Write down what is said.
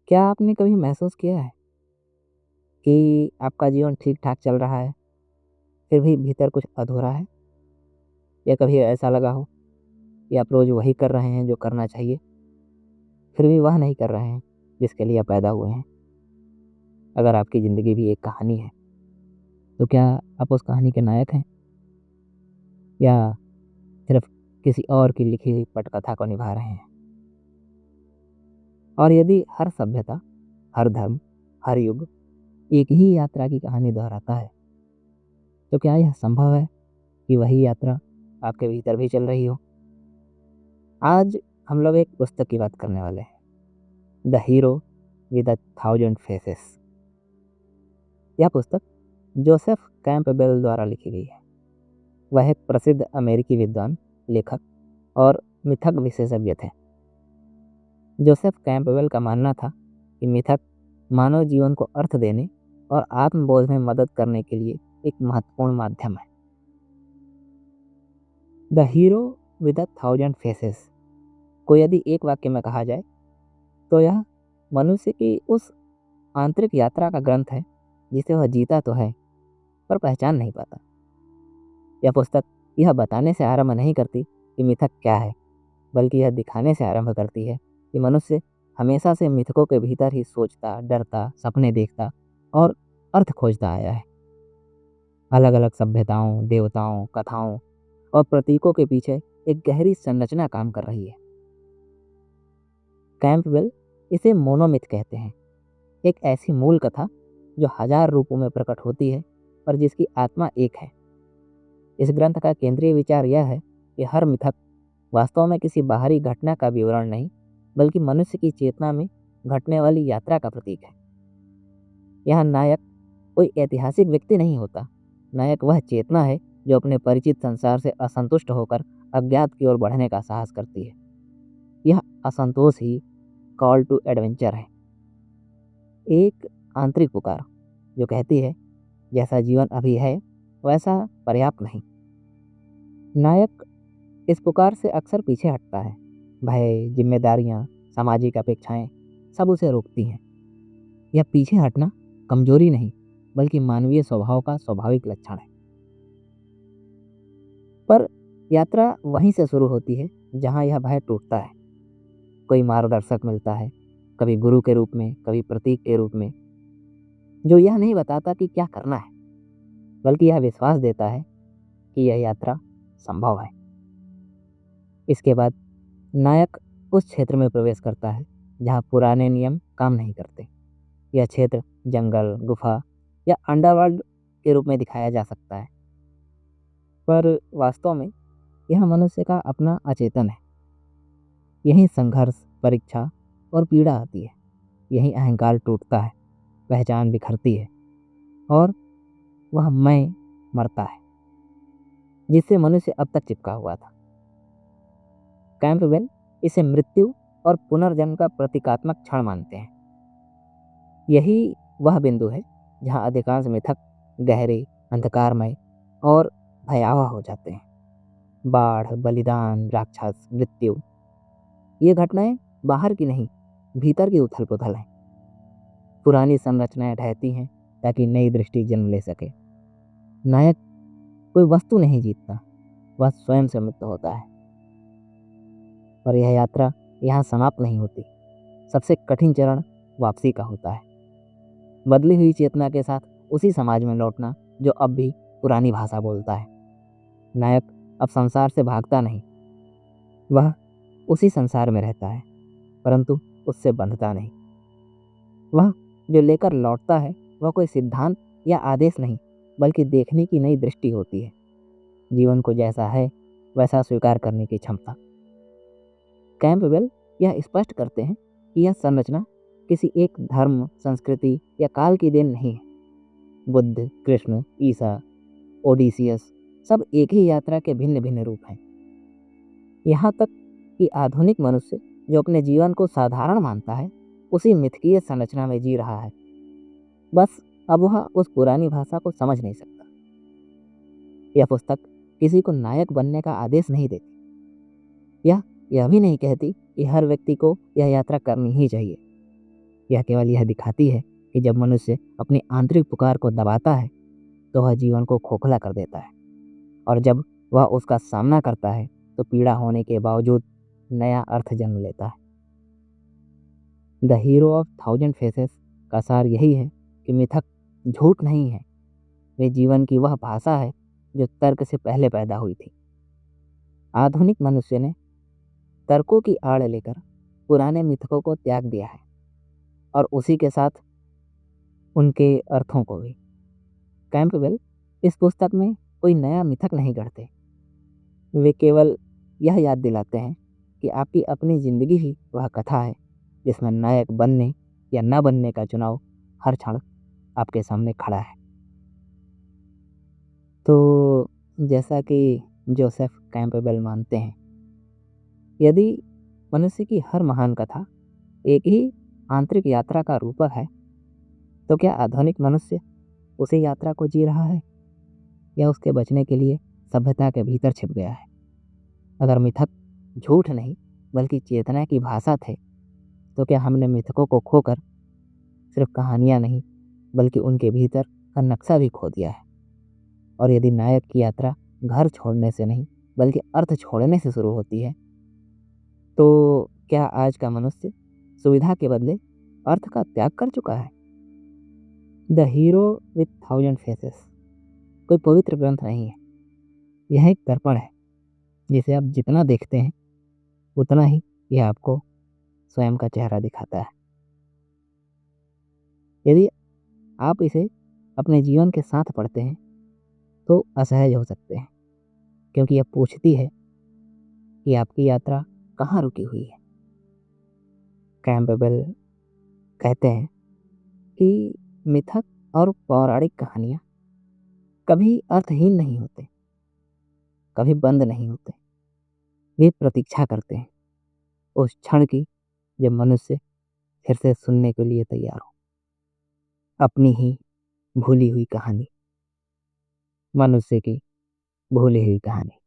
क्या आपने कभी महसूस किया है कि आपका जीवन ठीक-ठाक चल रहा है, फिर भी भीतर कुछ अधूरा है? या कभी ऐसा लगा हो कि आप रोज़ वही कर रहे हैं जो करना चाहिए, फिर भी वह नहीं कर रहे हैं जिसके लिए आप पैदा हुए हैं? अगर आपकी ज़िंदगी भी एक कहानी है, तो क्या आप उस कहानी के नायक हैं या सिर्फ़ किसी और की लिखी हुई पटकथा को निभा रहे हैं? और यदि हर सभ्यता, हर धर्म, हर युग एक ही यात्रा की कहानी दोहराता है, तो क्या यह संभव है कि वही यात्रा आपके भीतर भी चल रही हो? आज हम लोग एक पुस्तक की बात करने वाले हैं, the hero with a thousand faces. यह पुस्तक जोसेफ कैंपबेल द्वारा लिखी गई है। वह एक प्रसिद्ध अमेरिकी विद्वान, लेखक और मिथक विशेषज्ञ थे। जोसेफ कैंपबेल का मानना था कि मिथक मानव जीवन को अर्थ देने और आत्मबोध में मदद करने के लिए एक महत्वपूर्ण माध्यम है। The hero with a thousand faces को यदि एक वाक्य में कहा जाए, तो यह मनुष्य की उस आंतरिक यात्रा का ग्रंथ है जिसे वह जीता तो है पर पहचान नहीं पाता। यह पुस्तक यह बताने से आरंभ नहीं करती कि मिथक क्या है, बल्कि यह दिखाने से आरंभ करती है कि मनुष्य हमेशा से मिथकों के भीतर ही सोचता, डरता, सपने देखता और अर्थ खोजता आया है। अलग अलग सभ्यताओं, देवताओं, कथाओं और प्रतीकों के पीछे एक गहरी संरचना काम कर रही है। कैंपबेल इसे मोनोमिथ कहते हैं, एक ऐसी मूल कथा जो हजार रूपों में प्रकट होती है और जिसकी आत्मा एक है। इस ग्रंथ का केंद्रीय विचार यह है कि हर मिथक वास्तव में किसी बाहरी घटना का विवरण नहीं, बल्कि मनुष्य की चेतना में घटने वाली यात्रा का प्रतीक है। यहाँ नायक कोई ऐतिहासिक व्यक्ति नहीं होता। नायक वह चेतना है जो अपने परिचित संसार से असंतुष्ट होकर अज्ञात की ओर बढ़ने का साहस करती है। यह असंतोष ही कॉल टू एडवेंचर है, एक आंतरिक पुकार जो कहती है जैसा जीवन अभी है वैसा पर्याप्त नहीं। नायक इस पुकार से अक्सर पीछे हटता है। भय, जिम्मेदारियां, सामाजिक अपेक्षाएं सब उसे रोकती हैं। यह पीछे हटना कमजोरी नहीं, बल्कि मानवीय स्वभाव का स्वाभाविक लक्षण है। पर यात्रा वहीं से शुरू होती है जहां यह भय टूटता है। कोई मार्गदर्शक मिलता है, कभी गुरु के रूप में, कभी प्रतीक के रूप में, जो यह नहीं बताता कि क्या करना है, बल्कि यह विश्वास देता है कि यह यात्रा संभव है। इसके बाद नायक उस क्षेत्र में प्रवेश करता है जहाँ पुराने नियम काम नहीं करते। यह क्षेत्र जंगल, गुफा या अंडरवर्ल्ड के रूप में दिखाया जा सकता है, पर वास्तव में यह मनुष्य का अपना अचेतन है। यहीं संघर्ष, परीक्षा और पीड़ा आती है। यहीं अहंकार टूटता है, पहचान बिखरती है और वह मैं मरता है जिससे मनुष्य अब तक चिपका हुआ था। कैंपबेल इसे मृत्यु और पुनर्जन्म का प्रतीकात्मक क्षण मानते हैं। यही वह बिंदु है जहाँ अधिकांश मिथक गहरे, अंधकारमय और भयावह हो जाते हैं। बाढ़, बलिदान, राक्षस, मृत्यु, ये घटनाएं बाहर की नहीं, भीतर की उथल पुथल हैं। पुरानी संरचनाएं ढहती हैं ताकि नई दृष्टि जन्म ले सके। नायक कोई वस्तु नहीं जीतता, वह स्वयं से मुक्त होता है। और यह यात्रा यहाँ समाप्त नहीं होती। सबसे कठिन चरण वापसी का होता है, बदली हुई चेतना के साथ उसी समाज में लौटना जो अब भी पुरानी भाषा बोलता है। नायक अब संसार से भागता नहीं, वह उसी संसार में रहता है, परंतु उससे बंधता नहीं। वह जो लेकर लौटता है वह कोई सिद्धांत या आदेश नहीं, बल्कि देखने की नई दृष्टि होती है। जीवन को जैसा है वैसा स्वीकार करने की क्षमता। कैंपबेल यह स्पष्ट करते हैं कि यह संरचना किसी एक धर्म, संस्कृति या काल की देन नहीं है। बुद्ध, कृष्ण, ईसा, ओडिसियस सब एक ही यात्रा के भिन्न भिन्न रूप हैं। यहाँ तक कि आधुनिक मनुष्य जो अपने जीवन को साधारण मानता है, उसी मिथकीय संरचना में जी रहा है। बस अब वह उस पुरानी भाषा को समझ नहीं सकता। यह पुस्तक किसी को नायक बनने का आदेश नहीं देती। यह भी नहीं कहती कि हर व्यक्ति को यह यात्रा करनी ही चाहिए। यह केवल यह दिखाती है कि जब मनुष्य अपनी आंतरिक पुकार को दबाता है तो वह जीवन को खोखला कर देता है, और जब वह उसका सामना करता है तो पीड़ा होने के बावजूद नया अर्थ जन्म लेता है। The hero of thousand faces का सार यही है कि मिथक झूठ नहीं है, वे जीवन की वह भाषा है जो तर्क से पहले पैदा हुई थी। आधुनिक मनुष्य ने तर्कों की आड़ लेकर पुराने मिथकों को त्याग दिया है, और उसी के साथ उनके अर्थों को भी। कैंपबेल इस पुस्तक में कोई नया मिथक नहीं गढ़ते, वे केवल यह याद दिलाते हैं कि आपकी अपनी ज़िंदगी ही वह कथा है जिसमें नायक बनने या न बनने का चुनाव हर क्षण आपके सामने खड़ा है। तो जैसा कि जोसेफ कैंपबेल मानते हैं, यदि मनुष्य की हर महान कथा एक ही आंतरिक यात्रा का रूपक है, तो क्या आधुनिक मनुष्य उसी यात्रा को जी रहा है या उसके बचने के लिए सभ्यता के भीतर छिप गया है? अगर मिथक झूठ नहीं बल्कि चेतना की भाषा थे, तो क्या हमने मिथकों को खोकर सिर्फ कहानियाँ नहीं बल्कि उनके भीतर का नक्शा भी खो दिया है? और यदि नायक की यात्रा घर छोड़ने से नहीं बल्कि अर्थ छोड़ने से शुरू होती है, तो क्या आज का मनुष्य सुविधा के बदले अर्थ का त्याग कर चुका है? The hero with thousand faces कोई पवित्र ग्रंथ नहीं है, यह एक दर्पण है जिसे आप जितना देखते हैं उतना ही यह आपको स्वयं का चेहरा दिखाता है। यदि आप इसे अपने जीवन के साथ पढ़ते हैं तो असहज हो सकते हैं, क्योंकि यह पूछती है कि आपकी यात्रा कहाँ रुकी हुई है। कैंपबेल कहते हैं कि मिथक और पौराणिक कहानियाँ कभी अर्थहीन नहीं होते, कभी बंद नहीं होते, वे प्रतीक्षा करते हैं उस क्षण की जब मनुष्य फिर से सुनने के लिए तैयार हो। अपनी ही भूली हुई कहानी, मनुष्य की भूली हुई कहानी।